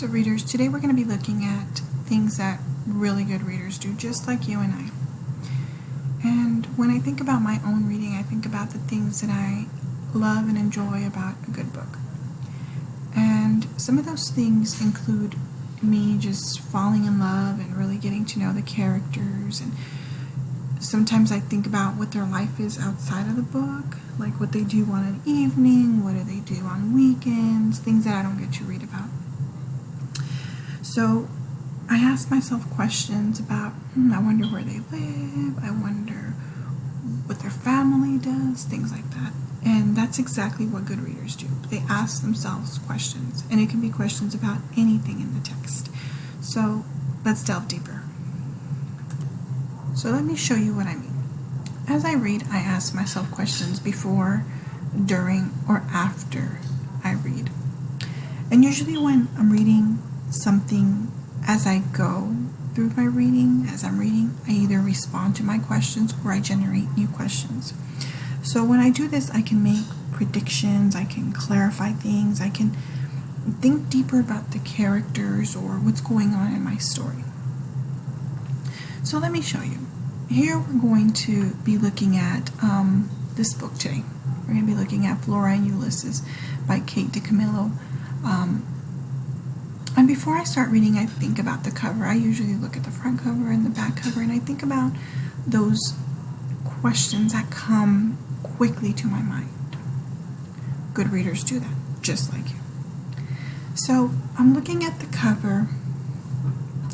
So readers, today we're going to be looking at things that really good readers do, just like you and I. And when I think about my own reading, I think about the things that I love and enjoy about a good book. And some of those things include me just falling in love and really getting to know the characters. And sometimes I think about what their life is outside of the book, like what they do on an evening, what do they do on weekends, things that I don't get to read about. So I ask myself questions about, I wonder where they live, I wonder what their family does, things like that. And that's exactly what good readers do. They ask themselves questions, and it can be questions about anything in the text. So let's delve deeper. So let me show you what I mean. As I read, I ask myself questions before, during, or after I read. And usually when I'm reading something as I go through my reading, as I'm reading, I either respond to my questions or I generate new questions. So when I do this, I can make predictions, I can clarify things, I can think deeper about the characters or what's going on in my story. So let me show you. Here we're going to be looking at this book today. We're going to be looking at Flora and Ulysses by Kate DiCamillo. And before I start reading, I think about the cover. I usually look at the front cover and the back cover, and I think about those questions that come quickly to my mind. Good readers do that, just like you. So I'm looking at the cover,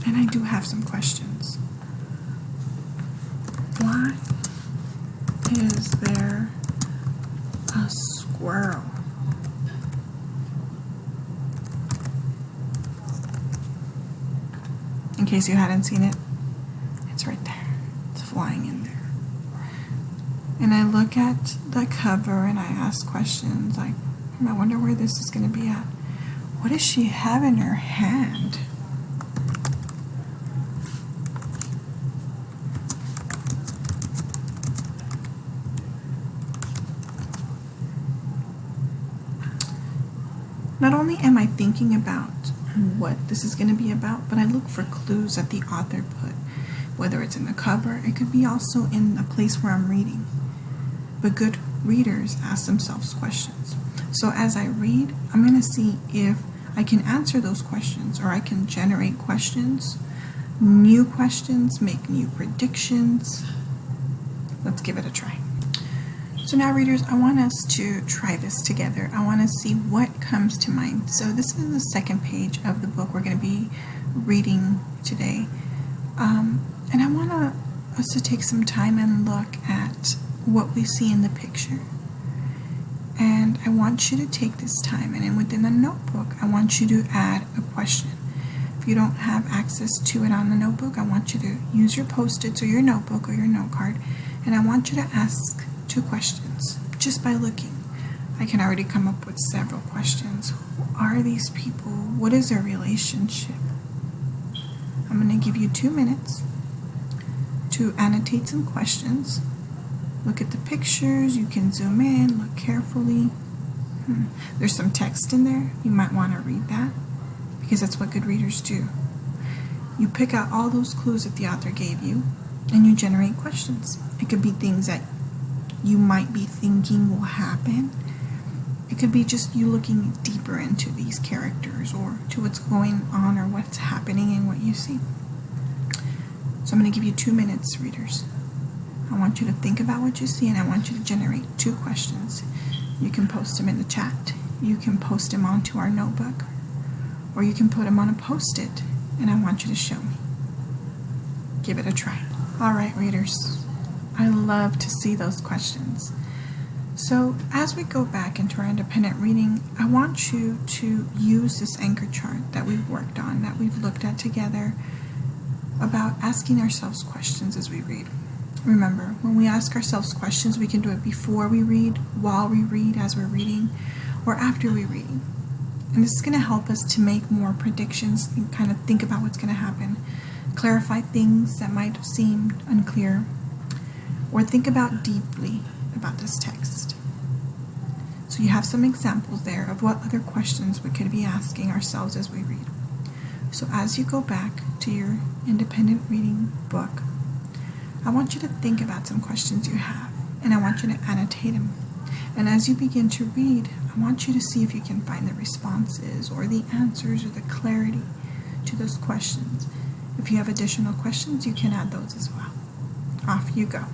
and I do have some questions. Why is there a squirrel? In case you hadn't seen it, it's right there. It's flying in there. And I look at the cover and I ask questions like, I wonder where this is going to be at. What does she have in her hand? Not only am I thinking about what this is going to be about, but I look for clues that the author put, whether it's in the cover, it could be also in the place where I'm reading. But good readers ask themselves questions. So as I read, I'm going to see if I can answer those questions, or I can generate questions, new questions, make new predictions. Let's give it a try. So now, readers, I want us to try this together. I want to see what comes to mind. So this is the second page of the book we're going to be reading today. And I want us to take some time and look at what we see in the picture. And I want you to take this time, and then within the notebook, I want you to add a question. If you don't have access to it on the notebook, I want you to use your Post-its or your notebook or your note card, and I want you to ask 2 questions just by looking. I can already come up with several questions. Who are these people? What is their relationship? I'm going to give you 2 minutes to annotate some questions. Look at the pictures. You can zoom in, look carefully. There's some text in there. You might want to read that, because that's what good readers do. You pick out all those clues that the author gave you, and you generate questions. It could be things that you might be thinking will happen. It could be just you looking deeper into these characters or to what's going on or what's happening and what you see. So I'm going to give you 2 minutes, readers. I want you to think about what you see, and I want you to generate 2 questions. You can post them in the chat. You can post them onto our notebook, or you can put them on a Post-it, and I want you to show me. Give it a try. All right, readers. I love to see those questions. So as we go back into our independent reading, I want you to use this anchor chart that we've worked on, that we've looked at together, about asking ourselves questions as we read. Remember, when we ask ourselves questions, we can do it before we read, while we read, as we're reading, or after we read. And this is going to help us to make more predictions and kind of think about what's going to happen, clarify things that might have seemed unclear, or think about deeply about this text. So you have some examples there of what other questions we could be asking ourselves as we read. So as you go back to your independent reading book, I want you to think about some questions you have, and I want you to annotate them. And as you begin to read, I want you to see if you can find the responses or the answers or the clarity to those questions. If you have additional questions, you can add those as well. Off you go.